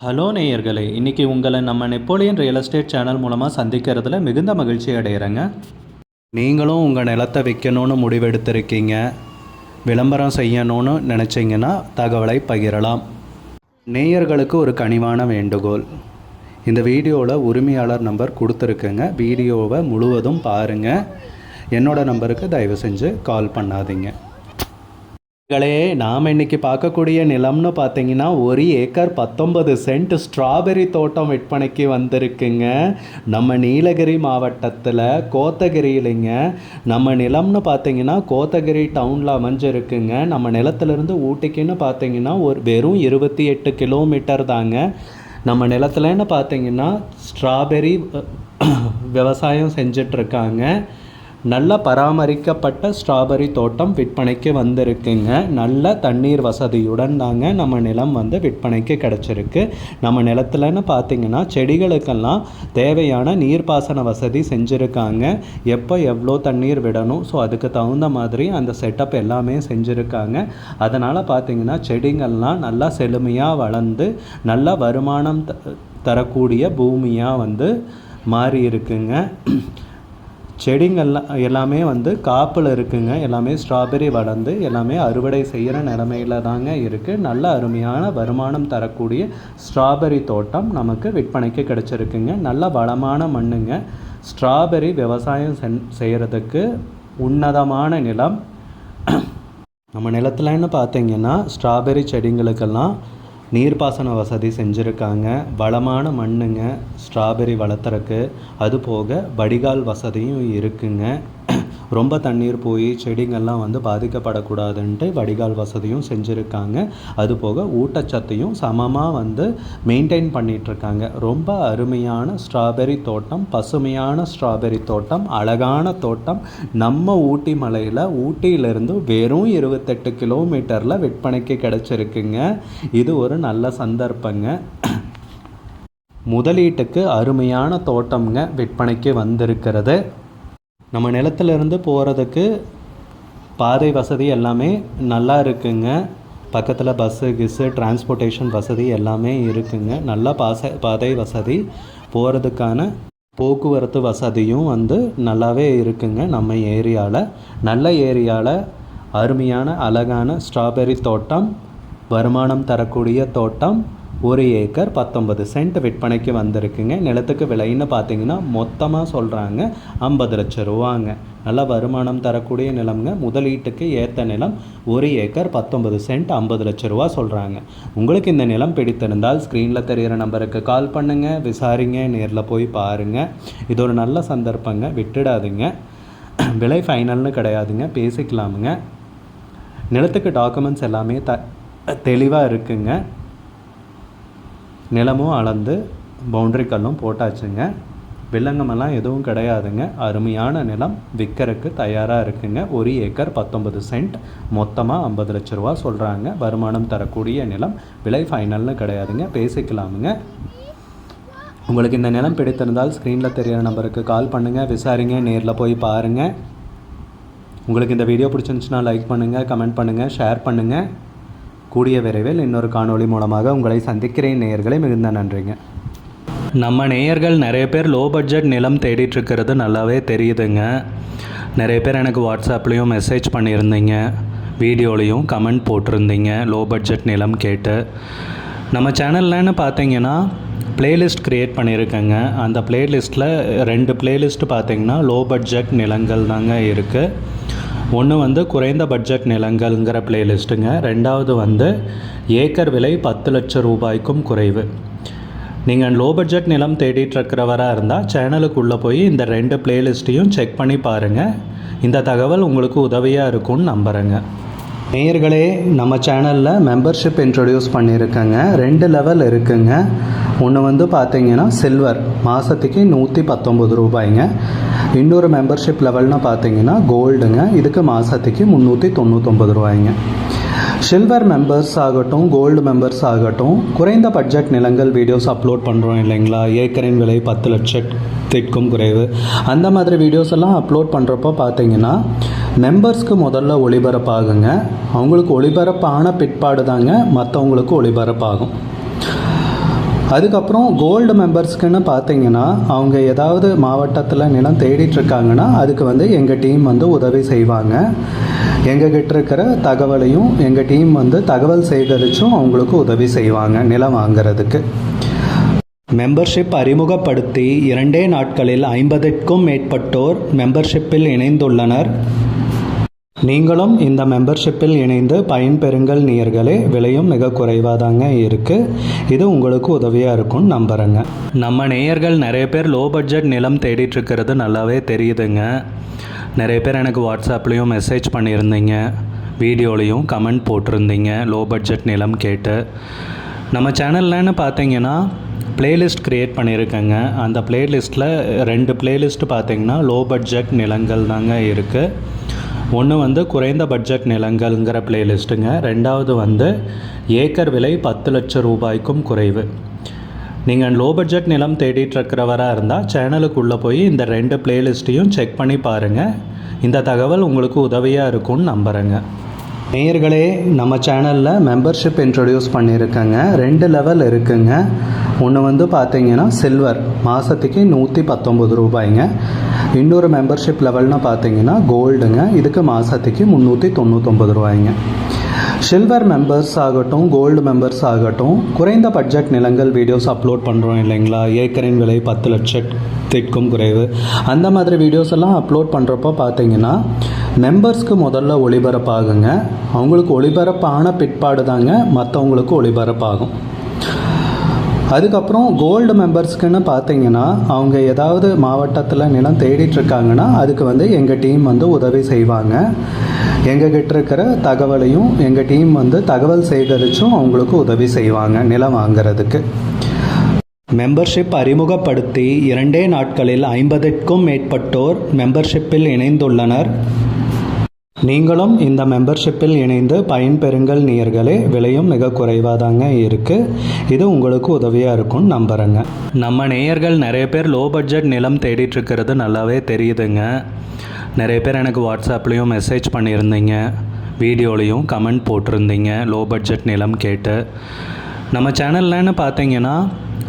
Hello நேயர்களே, இன்றைக்கி உங்களை நம்ம நெப்போலியன் ரியல் எஸ்டேட் சேனல் மூலமாக சந்திக்கிறதுல மிகுந்த மகிழ்ச்சி அடைகிறேங்க. நீங்களும் உங்கள் நிலத்தை விற்கணும்னு முடிவெடுத்திருக்கீங்க, விளம்பரம் செய்யணும்னு நினச்சிங்கன்னா தகவலை பகிரலாம். நேயர்களுக்கு ஒரு கனிவான வேண்டுகோள், இந்த வீடியோவில் உரிமையாளர் நம்பர் கொடுத்துருக்குங்க. வீடியோவை முழுவதும் பாருங்கள். என்னோடய நம்பருக்கு தயவு செஞ்சு கால் பண்ணாதீங்க. நாம் இன்றைக்கி பார்க்கக்கூடிய நிலம்னு பார்த்தீங்கன்னா 1 ஏக்கர் 19 சென்ட் ஸ்ட்ராபெரி தோட்டம் விற்பனைக்கு வந்திருக்குங்க. நம்ம நீலகிரி மாவட்டத்தில் கோத்தகிரியிலைங்க. நம்ம நிலம்னு பார்த்தீங்கன்னா கோத்தகிரி டவுனில் அமைஞ்சிருக்குங்க. நம்ம நிலத்திலேருந்து ஊட்டிக்குன்னு பார்த்தீங்கன்னா வெறும் 28 கிலோமீட்டர் தாங்க. நம்ம நிலத்துலன்னு பார்த்தீங்கன்னா ஸ்ட்ராபெரி விவசாயம் செஞ்சிட்ருக்காங்க. நல்ல பராமரிக்கப்பட்ட ஸ்ட்ராபெரி தோட்டம் விற்பனைக்கு வந்திருக்குங்க. நல்ல தண்ணீர் வசதியுடன் தாங்க நம்ம நிலம் விற்பனைக்கு கிடச்சிருக்கு. நம்ம நிலத்துலன்னு பார்த்திங்கன்னா செடிகளுக்கெல்லாம் தேவையான நீர்ப்பாசன வசதி செஞ்சுருக்காங்க. எப்போ எவ்வளோ தண்ணீர் விடணும், ஸோ அதுக்கு தகுந்த மாதிரி அந்த செட்டப் எல்லாமே செஞ்சுருக்காங்க. அதனால் பார்த்திங்கன்னா செடிகள்லாம் நல்லா செழுமையாக வளர்ந்து நல்ல வருமானம் தரக்கூடிய பூமியாக மாறி இருக்குங்க. செடிங்கள்லாம் எல்லாமே காப்பில் இருக்குங்க. எல்லாமே ஸ்ட்ராபெரி வளர்ந்து எல்லாமே அறுவடை செய்கிற நிலமையில தாங்க இருக்குது. நல்ல அருமையான வருமானம் தரக்கூடிய ஸ்ட்ராபெரி தோட்டம் நமக்கு விற்பனைக்கு கிடச்சிருக்குங்க. நல்ல வளமான மண்ணுங்க. ஸ்ட்ராபெரி விவசாயம் செய்கிறதுக்கு உன்னதமான நிலம். நம்ம நிலத்துலன்னு பார்த்தீங்கன்னா ஸ்ட்ராபெரி செடிங்களுக்கெல்லாம் நீர்ப்பாசன வசதி செஞ்சுருக்காங்க. வளமான மண்ணுங்க ஸ்ட்ராபெரி வளர்த்துறக்கு. அது போக வடிகால் வசதியும் இருக்குங்க. ரொம்ப தண்ணீர் போய் செடிங்கள்லாம் பாதிக்கப்படக்கூடாதுன்ட்டு வடிகால் வசதியும் செஞ்சுருக்காங்க. அது போக ஊட்டச்சத்தையும் சமமாக மெயின்டைன் பண்ணிகிட்ருக்காங்க. ரொம்ப அருமையான ஸ்ட்ராபெரி தோட்டம், பசுமையான ஸ்ட்ராபெரி தோட்டம், அழகான தோட்டம். நம்ம ஊட்டி மலையில் ஊட்டியிலிருந்து வெறும் 28 கிலோமீட்டரில் விற்பனைக்கு கிடச்சிருக்குங்க. இது ஒரு நல்ல சந்தர்ப்பங்க. முதலீட்டுக்கு அருமையான தோட்டம்ங்க விற்பனைக்கு வந்திருக்கிறது. நம்ம நிலத்திலிருந்து போகிறதுக்கு பாதை வசதி எல்லாமே நல்லா இருக்குங்க. பக்கத்தில் பஸ்ஸு டிரான்ஸ்போர்ட்டேஷன் வசதி எல்லாமே இருக்குங்க. நல்ல பாதை வசதி, போகிறதுக்கான போக்குவரத்து வசதியும் நல்லாவே இருக்குங்க. நம்ம ஏரியாவில் நல்ல ஏரியாவில் அருமையான அழகான ஸ்ட்ராபெரி தோட்டம், வருமானம் தரக்கூடிய தோட்டம். 1 ஏக்கர் 19 சென்ட் விற்பனைக்கு வந்திருக்குங்க. நிலத்துக்கு விலைன்னு பார்த்தீங்கன்னா மொத்தமாக சொல்கிறாங்க 50 லட்சம் ரூபாங்க. நல்ல வருமானம் தரக்கூடிய நிலம்ங்க. முதலீட்டுக்கு ஏற்ற நிலம். 1 ஏக்கர் 19 சென்ட் 50 லட்சம் ரூபா சொல்கிறாங்க. உங்களுக்கு இந்த நிலம் பிடித்திருந்தால் ஸ்க்ரீனில் தெரிகிற நம்பருக்கு கால் பண்ணுங்கள், விசாரிங்க, நேரில் போய் பாருங்கள். இது ஒரு நல்ல சந்தர்ப்பங்க, விட்டுடாதுங்க. விலை ஃபைனல்னு கிடையாதுங்க, பேசிக்கலாமுங்க. நிலத்துக்கு டாக்குமெண்ட்ஸ் எல்லாமே தெளிவாக இருக்குங்க. நிலமும் அளந்து பவுண்ட்ரி கல்லும் போட்டாச்சுங்க. வில்லங்கமெல்லாம் எதுவும் கிடையாதுங்க. அருமையான நிலம் விற்கிறதுக்கு தயாராக இருக்குங்க. 1 ஏக்கர் 19 சென்ட், மொத்தமாக 50 லட்ச ரூபா சொல்கிறாங்க. வருமானம் தரக்கூடிய நிலம். விலை ஃபைனல்னு கிடையாதுங்க, பேசிக்கலாமுங்க. உங்களுக்கு இந்த நிலம் பிடித்திருந்தால் ஸ்க்ரீனில் தெரிகிற நம்பருக்கு கால் பண்ணுங்கள், விசாரிங்க, நேரில் போய் பாருங்கள். உங்களுக்கு இந்த வீடியோ பிடிச்சிருந்துச்சுன்னா லைக் பண்ணுங்கள், கமெண்ட் பண்ணுங்கள், ஷேர் பண்ணுங்கள். கூடிய விரைவில் இன்னொரு காணொளி மூலமாக உங்களை சந்திக்கிறேன். நேயர்களை மிகுந்த நன்றிங்க. நம்ம நேயர்கள் நிறைய பேர் லோ பட்ஜெட் நிலம் தேடிட்டுருக்கிறது நல்லாவே தெரியுதுங்க. நிறைய பேர் எனக்கு வாட்ஸ்அப்லேயும் மெசேஜ் பண்ணியிருந்தீங்க, வீடியோலையும் கமெண்ட் போட்டிருந்தீங்க லோ பட்ஜெட் நிலம் கேட்டு. நம்ம சேனல்லன்னு பார்த்தீங்கன்னா ப்ளேலிஸ்ட் க்ரியேட் பண்ணியிருக்கேங்க. அந்த ப்ளேலிஸ்ட்டில் 2 ப்ளேலிஸ்ட்டு பார்த்தீங்கன்னா லோ பட்ஜெட் நிலங்கள் தாங்க இருக்குது. ஒன்று குறைந்த பட்ஜெட் நிலங்கள்ங்கிற ப்ளேலிஸ்ட்டுங்க. ரெண்டாவது ஏக்கர் விலை 10 லட்சம் ரூபாய்க்கும் குறைவு. நீங்கள் லோ பட்ஜெட் நிலம் தேடிட்டுருக்கிறவராக இருந்தால் சேனலுக்குள்ளே போய் இந்த 2 ப்ளேலிஸ்ட்டையும் செக் பண்ணி பாருங்கள். இந்த தகவல் உங்களுக்கு உதவியாக இருக்கும்னு நம்புகிறேங்க. நேயர்களே, நம்ம சேனலில் மெம்பர்ஷிப் இன்ட்ரடியூஸ் பண்ணியிருக்கேங்க. 2 லெவல் இருக்குங்க. ஒன்று பார்த்தீங்கன்னா சில்வர், மாதத்துக்கு 119 ரூபாய்ங்க. இன்னொரு மெம்பர்ஷிப் லெவல்னு பார்த்தீங்கன்னா கோல்டுங்க. இதுக்கு மாதத்துக்கு 399 ரூபாய்ங்க. சில்வர் மெம்பர்ஸ் ஆகட்டும், கோல்டு மெம்பர்ஸ் ஆகட்டும், குறைந்த பட்ஜெட் நிலங்கள் வீடியோஸ் அப்லோட் பண்ணுறோம் இல்லைங்களா, ஏக்கரின் விலை 10 லட்சத்திற்கும் குறைவு, அந்த மாதிரி வீடியோஸ் எல்லாம் அப்லோட் பண்ணுறப்போ பார்த்தீங்கன்னா மெம்பர்ஸ்க்கு முதல்ல ஒளிபரப்பாகுங்க. அவங்களுக்கு ஒளிபரப்பான பிற்பாடு தாங்க மற்றவங்களுக்கு ஒளிபரப்பாகும். அதுக்கப்புறம் கோல்டு மெம்பர்ஸ்க்குன்னு பார்த்தீங்கன்னா அவங்க ஏதாவது மாவட்டத்தில் நிலம் தேடிட்டுருக்காங்கன்னா அதுக்கு வந்து எங்கள் டீம் வந்து உதவி செய்வாங்க. எங்ககிட்ட இருக்கிற தகவலையும் எங்கள் டீம் வந்து தகவல் சேகரித்தும் அவங்களுக்கு உதவி செய்வாங்க நிலம் வாங்கிறதுக்கு. மெம்பர்ஷிப் அறிமுகப்படுத்தி 2 நாட்களில் 50க்கும் மேற்பட்டோர் மெம்பர்ஷிப்பில் இணைந்துள்ளனர். நீங்களும் இந்த மெம்பர்ஷிப்பில் இணைந்து பயன்பெறுங்கள் நேயர்களே. விலையும் மிக குறைவாக தாங்க இருக்குது. இது உங்களுக்கு உதவியாக இருக்கும்னு நம்புகிறேங்க. நம்ம நேயர்கள் நிறைய பேர் லோ பட்ஜெட் நிலம் தேடிட்டுருக்கிறது நல்லாவே தெரியுதுங்க. நிறைய பேர் எனக்கு வாட்ஸ்அப்லேயும் மெசேஜ் பண்ணியிருந்தீங்க, வீடியோலையும் கமெண்ட் போட்டிருந்தீங்க லோ பட்ஜெட் நிலம் கேட்டு. நம்ம சேனல்லன்னு பார்த்தீங்கன்னா பிளேலிஸ்ட் க்ரியேட் பண்ணியிருக்கேங்க. அந்த பிளேலிஸ்ட்டில் 2 பிளேலிஸ்ட்டு பார்த்தீங்கன்னா லோ பட்ஜெட் நிலங்கள் தாங்க இருக்குது. ஒன்று வந்து குறைந்த பட்ஜெட் நிலங்கள்ங்கிற பிளேலிஸ்ட்டுங்க. 2வது வந்து ஏக்கர் விலை 10 லட்சம் ரூபாய்க்கும் குறைவு. நீங்கள் லோ பட்ஜெட் நிலம் தேடிட்டுருக்கிறவராக இருந்தால் சேனலுக்குள்ளே போய் இந்த 2 பிளேலிஸ்ட்டையும் செக் பண்ணி பாருங்கள். இந்த தகவல் உங்களுக்கு உதவியாக இருக்கும்னு நம்புகிறேங்க. நேயர்களே, நம்ம சேனலில் மெம்பர்ஷிப் இன்ட்ரடியூஸ் பண்ணியிருக்கேங்க. 2 லெவல் இருக்குங்க. ஒன்று வந்து பார்த்தீங்கன்னா சில்வர், மாதத்துக்கு 119 ரூபாய்ங்க. இன்னொரு மெம்பர்ஷிப் லெவல்னு பார்த்தீங்கன்னா கோல்டுங்க, இதுக்கு மாதத்துக்கு 399 ரூபாய்ங்க. சில்வர் மெம்பர்ஸ் ஆகட்டும், கோல்டு மெம்பர்ஸ் ஆகட்டும், குறைந்த பட்ஜெட் நிலங்கள் வீடியோஸ் அப்லோட் பண்ணுறோம் இல்லைங்களா, ஏக்கரின் விலை 10 லட்சத்திற்கும் குறைவு, அந்த மாதிரி வீடியோஸ் எல்லாம் அப்லோட் பண்ணுறப்போ பார்த்தீங்கன்னா மெம்பர்ஸ்க்கு முதல்ல ஒளிபரப்பாகுங்க. அவங்களுக்கு ஒளிபரப்பான பிற்பாடு தாங்க மற்றவங்களுக்கு ஒளிபரப்பாகும். அதுக்கப்புறம் கோல்டு மெம்பர்ஸ்க்குன்னு பார்த்தீங்கன்னா அவங்க ஏதாவது மாவட்டத்தில் நிலம் தேடிட்டுருக்காங்கன்னா அதுக்கு வந்து எங்கள் டீம் வந்து உதவி செய்வாங்க. எங்ககிட்ட இருக்கிற தகவலையும் எங்கள் டீம் வந்து தகவல் சேகரித்தும் அவங்களுக்கு உதவி செய்வாங்க நிலம் வாங்கிறதுக்கு. மெம்பர்ஷிப் அறிமுகப்படுத்தி 2 நாட்களில் 50க்கும் மேற்பட்டோர் மெம்பர்ஷிப்பில் இணைந்துள்ளனர். நீங்களும் இந்த மெம்பர்ஷிப்பில் இணைந்து பயன்பெறுங்கள் நேயர்களே. விலையும் மிக குறைவாக தாங்க இருக்குது. இது உங்களுக்கு உதவியாக இருக்கும்னு நம்புகிறேங்க. நம்ம நேயர்கள் நிறைய பேர் லோ பட்ஜெட் நிலம் தேடிட்டுருக்கிறது நல்லாவே தெரியுதுங்க. நிறைய பேர் எனக்கு வாட்ஸ்அப்லேயும் மெசேஜ் பண்ணியிருந்தீங்க, வீடியோலையும் கமெண்ட் போட்டிருந்தீங்க லோ பட்ஜெட் நிலம் கேட்டு. நம்ம சேனல்லன்னு பார்த்தீங்கன்னா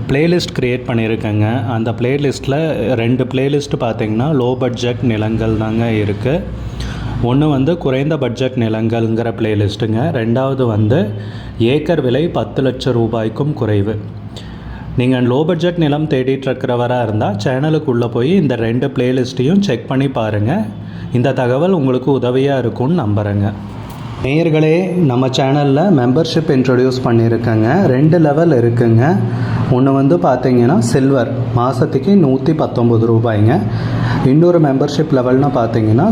பிளேலிஸ்ட் க்ரியேட் பண்ணியிருக்கேங்க. அந்த பிளேலிஸ்ட்டில் 2 பிளேலிஸ்ட்டு பார்த்தீங்கன்னா லோ பட்ஜெட் நிலங்கள் தாங்க இருக்குது. ஒன்று வந்து குறைந்த பட்ஜெட் நிலங்கள்ங்கிற பிளேலிஸ்ட்டுங்க. 2வது வந்து ஏக்கர் விலை 10 லட்சம் ரூபாய்க்கும் குறைவு. நீங்கள் லோ பட்ஜெட் நிலம் தேடிட்டுருக்கிறவராக இருந்தால் சேனலுக்குள்ளே போய் இந்த 2 பிளேலிஸ்ட்டையும் செக் பண்ணி பாருங்கள். இந்த தகவல் உங்களுக்கு உதவியாக இருக்கும்னு நம்புகிறேங்க. நேயர்களே, நம்ம சேனலில் மெம்பர்ஷிப் இன்ட்ரடியூஸ் பண்ணியிருக்கேங்க. 2 லெவல் இருக்குங்க. ஒன்று வந்து பார்த்தீங்கன்னா சில்வர், மாதத்துக்கு 119 ரூபாய்ங்க. இன்னொரு மெம்பர்ஷிப் லெவல்னு பார்த்தீங்கன்னா